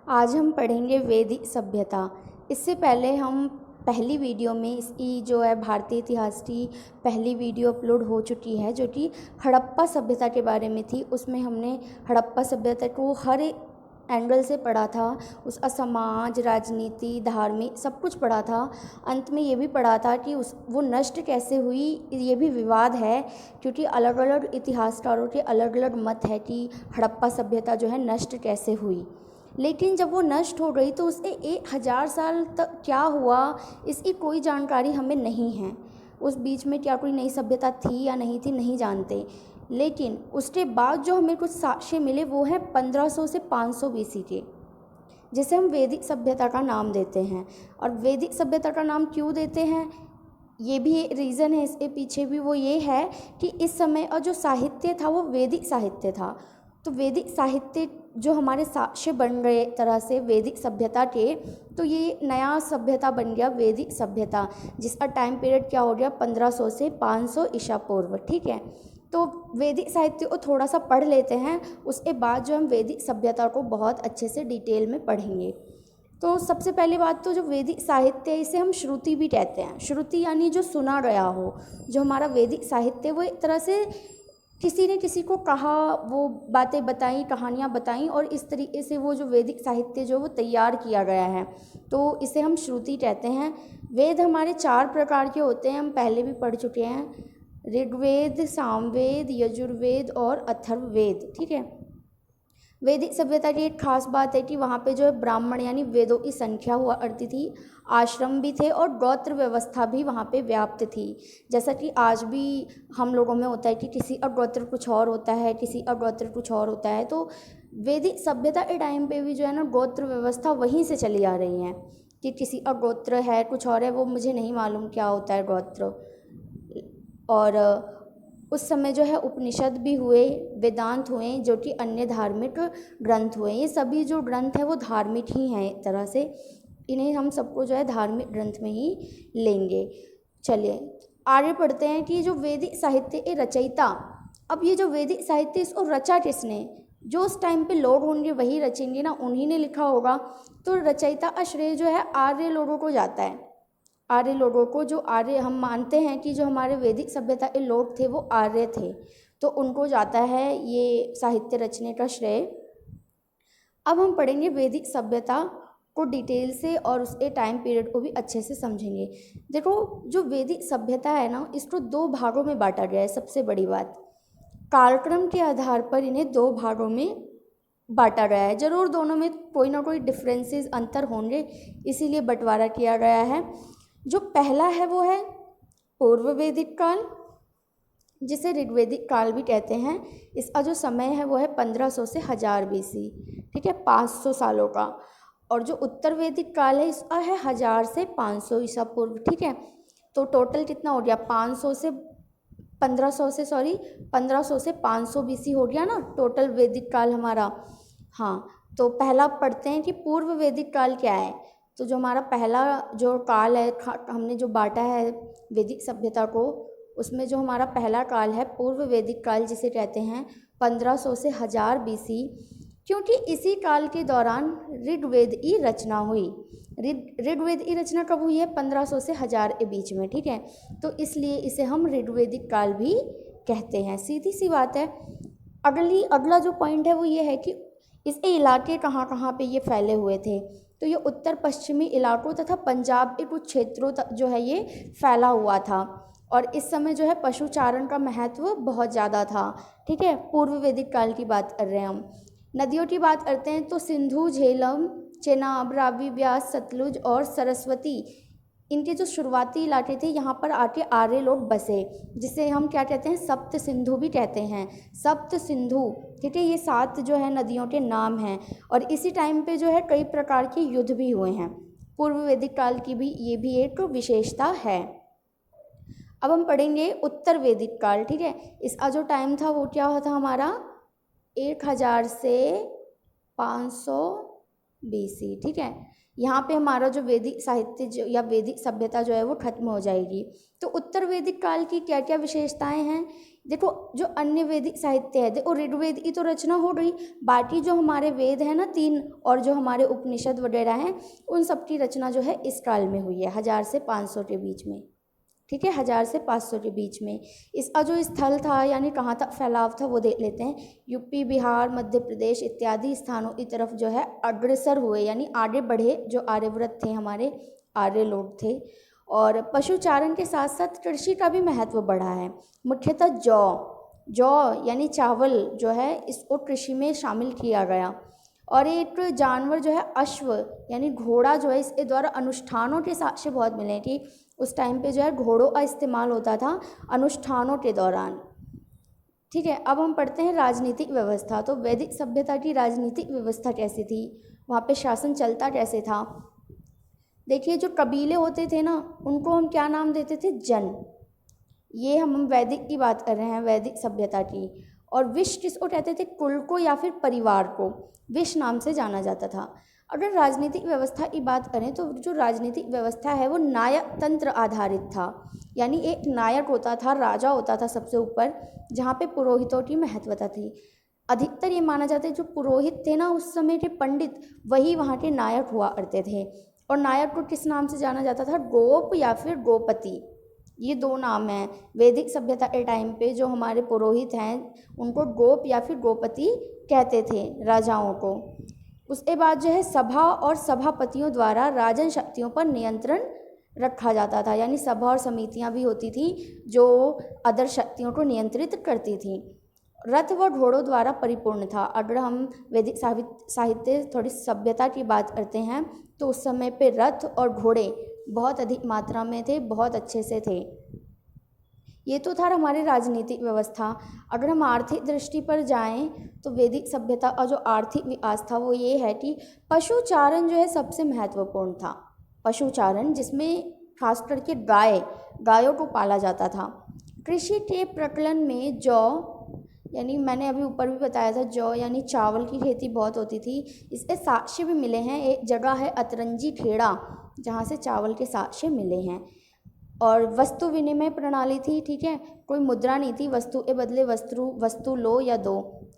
आज हम पढ़ेंगे वैदिक सभ्यता। इससे पहले हम पहली वीडियो में इसकी जो है भारतीय इतिहास की पहली वीडियो अपलोड हो चुकी है, जो कि हड़प्पा सभ्यता के बारे में थी। उसमें हमने हड़प्पा सभ्यता को हर एक एंगल से पढ़ा था, उसका समाज, राजनीति, धार्मिक सब कुछ पढ़ा था। अंत में ये भी पढ़ा था कि वो नष्ट कैसे हुई। ये भी विवाद है क्योंकि अलग अलग इतिहासकारों के अलग अलग मत है कि हड़प्पा सभ्यता जो है नष्ट कैसे हुई। लेकिन जब वो नष्ट हो गई तो उससे 1000 साल तक क्या हुआ, इसकी कोई जानकारी हमें नहीं है। उस बीच में क्या कोई नई सभ्यता थी या नहीं थी, नहीं जानते। लेकिन उसके बाद जो हमें कुछ साक्ष्य मिले वो है 1500 से 500 BC के, जिसे हम वैदिक सभ्यता का नाम देते हैं। और वैदिक सभ्यता का नाम क्यों देते हैं, ये भी रीज़न है इसके पीछे भी। वो ये है कि इस समय और जो साहित्य था वो वैदिक साहित्य था। तो वैदिक साहित्य जो हमारे साक्ष्य बन गए तरह से वैदिक सभ्यता के, तो ये नया सभ्यता बन गया वैदिक सभ्यता, जिसका टाइम पीरियड क्या हो गया 1500 से 500 ईसा पूर्व। ठीक है, तो वैदिक साहित्य को थोड़ा सा पढ़ लेते हैं, उसके बाद जो हम वैदिक सभ्यता को बहुत अच्छे से डिटेल में पढ़ेंगे। तो सबसे पहली बात तो जो वैदिक साहित्य है इसे हम श्रुति भी कहते हैं। श्रुति यानी जो सुना गया हो। जो हमारा वैदिक साहित्य वो एक तरह से किसी ने किसी को कहा, वो बातें बताई, कहानियाँ बताई, और इस तरीके से वो जो वैदिक साहित्य जो वो तैयार किया गया है, तो इसे हम श्रुति कहते हैं। वेद हमारे 4 प्रकार के होते हैं, हम पहले भी पढ़ चुके हैं। ऋग्वेद, सामवेद, यजुर्वेद और अथर्ववेद। ठीक है, वैदिक सभ्यता की एक खास बात है कि वहाँ पे जो है ब्राह्मण यानी वेदों की संख्या हुआ करती थी, आश्रम भी थे और गोत्र व्यवस्था भी वहाँ पे व्याप्त थी। जैसा कि आज भी हम लोगों में होता है कि किसी का गोत्र कुछ और होता है, किसी का गोत्र कुछ और होता है। तो वैदिक सभ्यता के टाइम पे भी जो है ना गोत्र व्यवस्था वहीं से चली आ रही है कि किसी का गोत्र है कुछ और है, वो मुझे नहीं मालूम क्या होता है गोत्र। और उस समय जो है उपनिषद भी हुए, वेदांत हुए, जो कि अन्य धार्मिक ग्रंथ हुए। ये सभी जो ग्रंथ हैं वो धार्मिक ही हैं एक तरह से, इन्हें हम सबको जो है धार्मिक ग्रंथ में ही लेंगे। चलिए आगे पढ़ते हैं कि जो वैदिक साहित्य के रचयिता, अब ये जो वैदिक साहित्य इसको रचा किसने, जो उस टाइम पे लोग होंगे वही रचेंगे ना, उन्हीं ने लिखा होगा। तो रचयिता का श्रेय जो है आर्य लोगों को जाता है। आर्य लोगों को, जो आर्य हम मानते हैं कि जो हमारे वैदिक सभ्यता के लोग थे वो आर्य थे, तो उनको जाता है ये साहित्य रचने का श्रेय। अब हम पढ़ेंगे वैदिक सभ्यता को डिटेल से और उसके टाइम पीरियड को भी अच्छे से समझेंगे। देखो, जो वैदिक सभ्यता है ना, इसको 2 भागों में बांटा गया है। सबसे बड़ी बात, कालक्रम के आधार पर इन्हें 2 भागों में बांटा गया है। जरूर दोनों में कोई ना कोई डिफरेंसेस, अंतर होंगे, इसीलिए बंटवारा किया गया है। जो पहला है वो है पूर्व वैदिक काल, जिसे ऋग्वैदिक काल भी कहते हैं। इसका जो समय है वो है 1500 से 1000 BC। ठीक है, 500 सालों का। और जो उत्तर वैदिक काल है इसका है 1000 से 500 ईसा पूर्व। ठीक है, तो टोटल कितना हो गया, 1500 से 500 BC हो गया ना टोटल वैदिक काल हमारा। हाँ, तो पहला पढ़ते हैं कि पूर्व वैदिक काल क्या है। तो जो हमारा पहला जो काल है, हमने जो बांटा है वैदिक सभ्यता को, उसमें जो हमारा पहला काल है पूर्व वैदिक काल, जिसे कहते हैं 1500 से 1000 BC, क्योंकि इसी काल के दौरान ऋग्वेद की रचना हुई। ऋग्वेद की रचना कब हुई है, 1500 से 1000 के बीच में। ठीक है, तो इसलिए इसे हम ऋग्वैदिक काल भी कहते हैं। सीधी सी बात है। अगला जो पॉइंट है वो ये है कि इसके इलाके कहाँ कहाँ पे ये फैले हुए थे। तो ये उत्तर पश्चिमी इलाकों तथा पंजाब के कुछ क्षेत्रों तक जो है ये फैला हुआ था। और इस समय जो है पशुचारण का महत्व बहुत ज़्यादा था। ठीक है, पूर्व वैदिक काल की बात कर रहे हैं हम। नदियों की बात करते हैं तो सिंधु, झेलम, चेनाब, रावी, ब्यास, सतलुज और सरस्वती, इनके जो शुरुआती इलाके थे यहाँ पर आके आर्य लोग बसे, जिसे हम क्या कहते हैं, सप्त सिंधु भी कहते हैं। सप्त सिंधु, ठीक है, ये 7 जो है नदियों के नाम हैं। और इसी टाइम पे जो है कई प्रकार के युद्ध भी हुए हैं। पूर्व वैदिक काल की भी ये भी एक विशेषता है। अब हम पढ़ेंगे उत्तर वैदिक काल। ठीक है, इसका जो टाइम था वो क्या था हमारा, 1000 से 500 BC। ठीक है, यहाँ पे हमारा जो वैदिक साहित्य जो या वैदिक सभ्यता जो है वो खत्म हो जाएगी। तो उत्तर वैदिक काल की क्या क्या विशेषताएं हैं? देखो, जो अन्य वैदिक साहित्य है, देखो ऋग्वेद की तो रचना हो गई, बाकी जो हमारे वेद है ना 3, और जो हमारे उपनिषद वगैरह हैं, उन सब की रचना जो है इस काल में हुई है, 1000 से 500 के बीच में। ठीक है, 1000 से 500 के बीच में। इसका जो स्थल था यानी कहाँ तक फैलाव था वो देख लेते हैं। यूपी, बिहार, मध्य प्रदेश इत्यादि स्थानों की तरफ जो है अग्रसर हुए, यानी आगे बढ़े जो आर्यव्रत थे, हमारे आर्य लोग थे। और पशुचारण के साथ साथ कृषि का भी महत्व बढ़ा है। मुख्यतः जौ यानी चावल जो है इसको कृषि में शामिल किया गया। और एक जानवर जो है अश्व यानी घोड़ा जो है, इसके द्वारा अनुष्ठानों के साक्ष्य बहुत मिले कि उस टाइम पे जो है घोड़ों का इस्तेमाल होता था अनुष्ठानों के दौरान। ठीक है, अब हम पढ़ते हैं राजनीतिक व्यवस्था। तो वैदिक सभ्यता की राजनीतिक व्यवस्था कैसी थी, वहाँ पे शासन चलता कैसे था? देखिए, जो कबीले होते थे ना, उनको हम क्या नाम देते थे? जन। ये हम वैदिक की बात कर रहे हैं, वैदिक सभ्यता की। और विश किसको कहते थे? कुल को या फिर परिवार को विश नाम से जाना जाता था। अगर राजनीतिक व्यवस्था की बात करें तो जो राजनीतिक व्यवस्था है वो नायक तंत्र आधारित था, यानी एक नायक होता था, राजा होता था सबसे ऊपर, जहाँ पे पुरोहितों की महत्वता थी। अधिकतर ये माना जाता है जो पुरोहित थे ना उस समय के पंडित, वही वहाँ के नायक हुआ करते थे। और नायक को किस नाम से जाना जाता था? गोप या फिर गोपति, ये 2 नाम हैं। वैदिक सभ्यता के टाइम पे जो हमारे पुरोहित हैं उनको गोप या फिर गोपति कहते थे, राजाओं को। उसके बाद जो है सभा और सभापतियों द्वारा राजन शक्तियों पर नियंत्रण रखा जाता था, यानी सभा और समितियां भी होती थी जो अदर शक्तियों को नियंत्रित करती थी। रथ व घोड़ों द्वारा परिपूर्ण था। अगर हम वैदिक साहित्य थोड़ी सभ्यता की बात करते हैं तो उस समय पे रथ और घोड़े बहुत अधिक मात्रा में थे, बहुत अच्छे से थे। ये तो था हमारी राजनीतिक व्यवस्था। अगर हम आर्थिक दृष्टि पर जाएं तो वैदिक सभ्यता का जो आर्थिक विकास था वो ये है कि पशुचारण जो है सबसे महत्वपूर्ण था। पशुचारण, जिसमें खास करके गायों को पाला जाता था। कृषि के प्रकलन में जौ, यानी मैंने अभी ऊपर भी बताया था, जौ यानी चावल की खेती बहुत होती थी। इसके साक्ष्य भी मिले हैं। एक जगह है अतरंजी खेड़ा, जहाँ से चावल के साक्ष्य मिले हैं। और वस्तु विनिमय प्रणाली थी। ठीक है, कोई मुद्रा नहीं थी, वस्तु के बदले वस्तु लो या दो।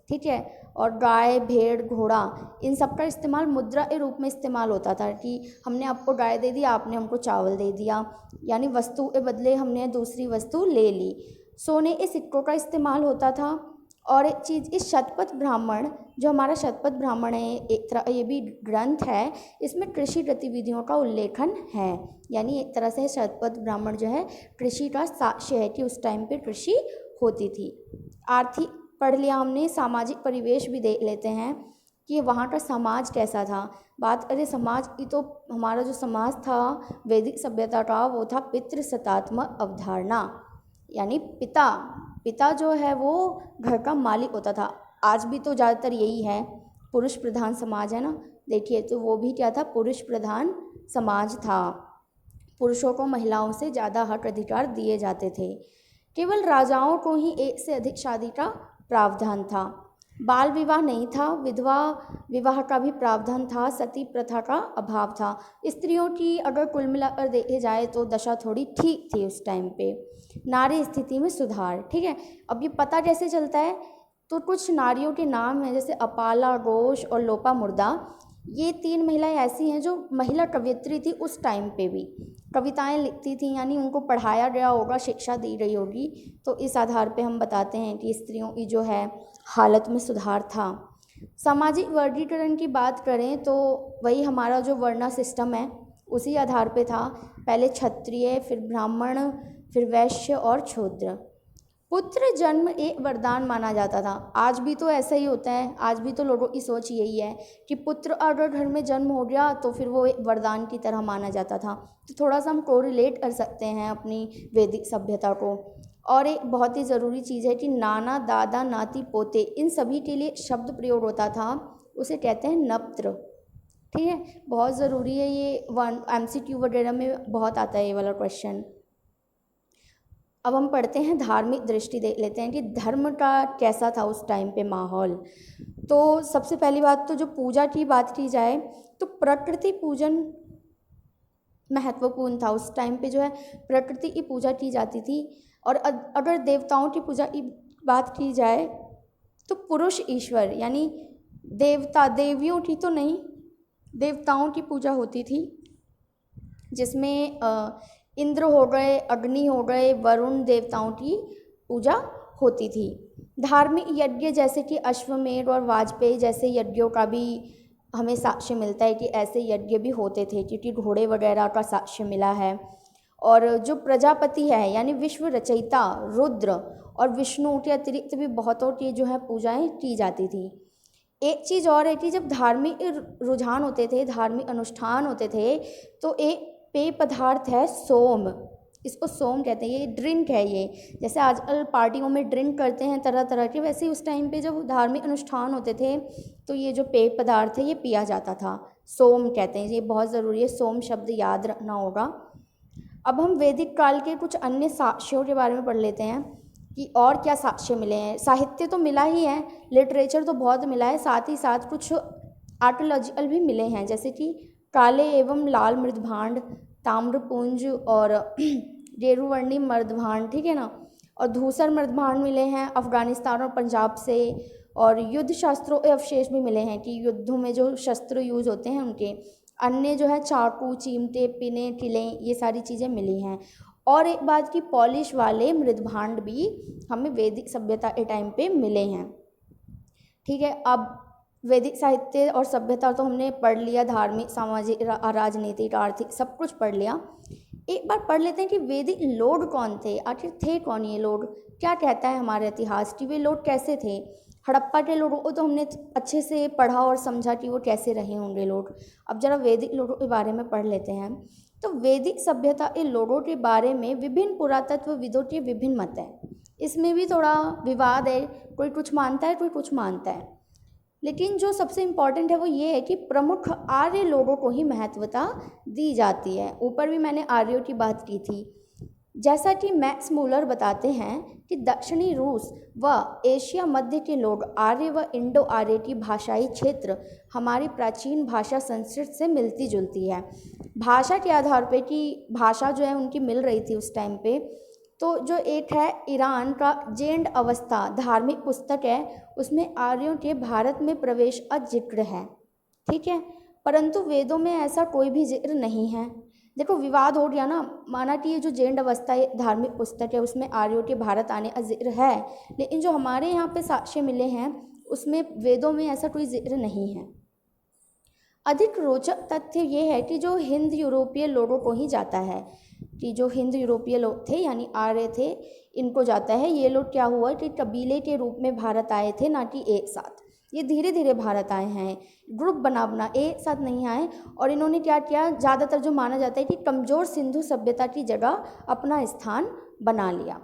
ठीक है, और गाय, भेड़, घोड़ा, इन सब का इस्तेमाल मुद्रा के रूप में इस्तेमाल होता था कि हमने आपको गाय दे दी, आपने हमको चावल दे दिया, यानी वस्तु के बदले हमने दूसरी वस्तु ले ली। सोने के सिक्कों का इस्तेमाल होता था। और एक चीज़, इस शतपथ ब्राह्मण, जो हमारा शतपथ ब्राह्मण है, एक तरह ये भी ग्रंथ है, इसमें कृषि गतिविधियों का उल्लेखन है। यानी एक तरह से शतपथ ब्राह्मण जो है कृषि का साक्ष्य है कि उस टाइम पे कृषि होती थी। आर्थिक पढ़ लिया हमने, सामाजिक परिवेश भी देख लेते हैं कि वहाँ का समाज कैसा था। बात करें समाज की तो हमारा जो समाज था वैदिक सभ्यता का वो था पितृसत्तात्मक अवधारणा, यानी पिता जो है वो घर का मालिक होता था। आज भी तो ज़्यादातर यही है, पुरुष प्रधान समाज है ना। देखिए, तो वो भी क्या था? पुरुष प्रधान समाज था। पुरुषों को महिलाओं से ज़्यादा हक अधिकार दिए जाते थे। केवल राजाओं को ही एक से अधिक शादी का प्रावधान था। बाल विवाह नहीं था, विधवा विवाह का भी प्रावधान था, सती प्रथा का अभाव था। स्त्रियों की अगर कुल मिलाकर देखे जाए तो दशा थोड़ी ठीक थी उस टाइम पे। नारी स्थिति में सुधार। ठीक है, अब ये पता कैसे चलता है? तो कुछ नारियों के नाम हैं, जैसे अपाला घोष और लोपा मुर्दा। ये 3 महिलाएं ऐसी हैं जो महिला कवयित्री थी, उस टाइम पे भी कविताएं लिखती थी, यानी उनको पढ़ाया गया होगा, शिक्षा दी गई होगी। तो इस आधार पे हम बताते हैं कि स्त्रियों की जो है हालत में सुधार था। सामाजिक वर्गीकरण की बात करें तो वही हमारा जो वर्ण सिस्टम है उसी आधार पे था। पहले क्षत्रिय, फिर ब्राह्मण, फिर वैश्य और शूद्र। पुत्र जन्म एक वरदान माना जाता था। आज भी तो ऐसा ही होता है, आज भी तो लोगों की सोच यही है कि पुत्र अगर घर में जन्म हो गया तो फिर वो एक वरदान की तरह माना जाता था। तो थोड़ा सा हम कोरिलेट कर सकते हैं अपनी वैदिक सभ्यता को। और एक बहुत ही ज़रूरी चीज़ है कि नाना, दादा, नाती, पोते, इन सभी के लिए शब्द प्रयोग होता था, उसे कहते हैं नप्त्र। ठीक है, बहुत ज़रूरी है ये, MCQ वगैरह में बहुत आता है ये वाला क्वेश्चन। अब हम पढ़ते हैं धार्मिक दृष्टि देख लेते हैं कि धर्म का कैसा था उस टाइम पे माहौल। तो सबसे पहली बात तो जो पूजा की बात की जाए तो प्रकृति पूजन महत्वपूर्ण था। उस टाइम पे जो है प्रकृति की पूजा की जाती थी। और अगर देवताओं की पूजा की बात की जाए तो पुरुष ईश्वर यानी देवता, देवियों की तो नहीं, देवताओं की पूजा होती थी, जिसमें इंद्र हो गए, अग्नि हो गए, वरुण देवताओं की पूजा होती थी। धार्मिक यज्ञ जैसे कि अश्वमेध और वाजपेयी जैसे यज्ञों का भी हमें साक्ष्य मिलता है कि ऐसे यज्ञ भी होते थे, क्योंकि घोड़े वगैरह का साक्ष्य मिला है। और जो प्रजापति है यानी विश्व रचयिता रुद्र और विष्णु के अतिरिक्त भी बहुतों की जो है पूजाएं की जाती थी। एक चीज़ और है कि जब धार्मिक रुझान होते थे, धार्मिक अनुष्ठान होते थे, तो एक पेय पदार्थ है सोम, इसको सोम कहते हैं। ये ड्रिंक है, ये जैसे आजकल पार्टियों में ड्रिंक करते हैं तरह तरह के, वैसे ही उस टाइम पे जब धार्मिक अनुष्ठान होते थे तो ये जो पेय पदार्थ है ये पिया जाता था, सोम कहते हैं। ये बहुत ज़रूरी है, सोम शब्द याद रखना होगा। अब हम वैदिक काल के कुछ अन्य साक्ष्यों के बारे में पढ़ लेते हैं कि और क्या साक्ष्य मिले हैं। साहित्य तो मिला ही है, लिटरेचर तो बहुत मिला है, साथ ही साथ कुछ आर्कियोलॉजिकल भी मिले हैं, जैसे कि काले एवं लाल मृदभांड, ताम्रपुंज और गेरुवर्णी मृदभांड, ठीक है ना, और धूसर मृदभांड मिले हैं अफ़गानिस्तान और पंजाब से। और युद्ध शास्त्रों के अवशेष भी मिले हैं कि युद्धों में जो शस्त्र यूज़ होते हैं उनके। अन्य जो है चाकू, चिमटे, पिने, किलें, ये सारी चीज़ें मिली हैं। और एक बात की पॉलिश वाले मृदभांड भी हमें वैदिक सभ्यता के टाइम पे मिले हैं, ठीक है। अब वैदिक साहित्य और सभ्यता तो हमने पढ़ लिया, धार्मिक, सामाजिक, राजनीतिक, आर्थिक सब कुछ पढ़ लिया। एक बार पढ़ लेते हैं कि वैदिक लोग कौन थे, आखिर थे कौन ये लोग, क्या कहता है हमारा इतिहास कि वे लोग कैसे थे। हड़प्पा के लोगों को तो हमने अच्छे से पढ़ा और समझा कि वो कैसे रहे होंगे लोग। अब जरा वैदिक लोगों के बारे में पढ़ लेते हैं। तो वैदिक सभ्यता के लोगों के बारे में विभिन्न पुरातत्वविदों के विभिन्न मत हैं। इसमें भी थोड़ा विवाद है, कोई कुछ मानता है, कोई कुछ मानता है। लेकिन जो सबसे इम्पॉर्टेंट है वो ये है कि प्रमुख आर्य लोगों को ही महत्वता दी जाती है। ऊपर भी मैंने आर्यों की बात की थी। जैसा कि मैक्स मूलर बताते हैं कि दक्षिणी रूस व एशिया मध्य के लोग आर्य व इंडो आर्य की भाषाई क्षेत्र हमारी प्राचीन भाषा संस्कृत से मिलती जुलती है। भाषा के आधार पे कि भाषा जो है उनकी मिल रही थी उस टाइम पे। तो जो एक है ईरान का जेंड अवस्था धार्मिक पुस्तक है, उसमें आर्यों के भारत में प्रवेश का जिक्र है, ठीक है। परंतु वेदों में ऐसा कोई भी जिक्र नहीं है। देखो विवाद हो गया ना, माना कि ये जो जेंड अवस्था धार्मिक पुस्तक है उसमें आर्यों के भारत आने का जिक्र है, लेकिन जो हमारे यहाँ पे साक्ष्य मिले हैं उसमें वेदों में ऐसा कोई जिक्र नहीं है। अधिक रोचक तथ्य ये है कि जो हिंद यूरोपीय लोगों को ही जाता है, कि जो हिंद यूरोपीय लोग थे यानी आर्य थे, इनको जाता है। ये लोग क्या हुआ कि कबीले के रूप में भारत आए थे, ना कि एक साथ। ये धीरे धीरे भारत आए हैं, ग्रुप बना बना, एक साथ नहीं आए। और इन्होंने क्या किया, ज़्यादातर जो माना जाता है कि कमज़ोर सिंधु सभ्यता की जगह अपना स्थान बना लिया।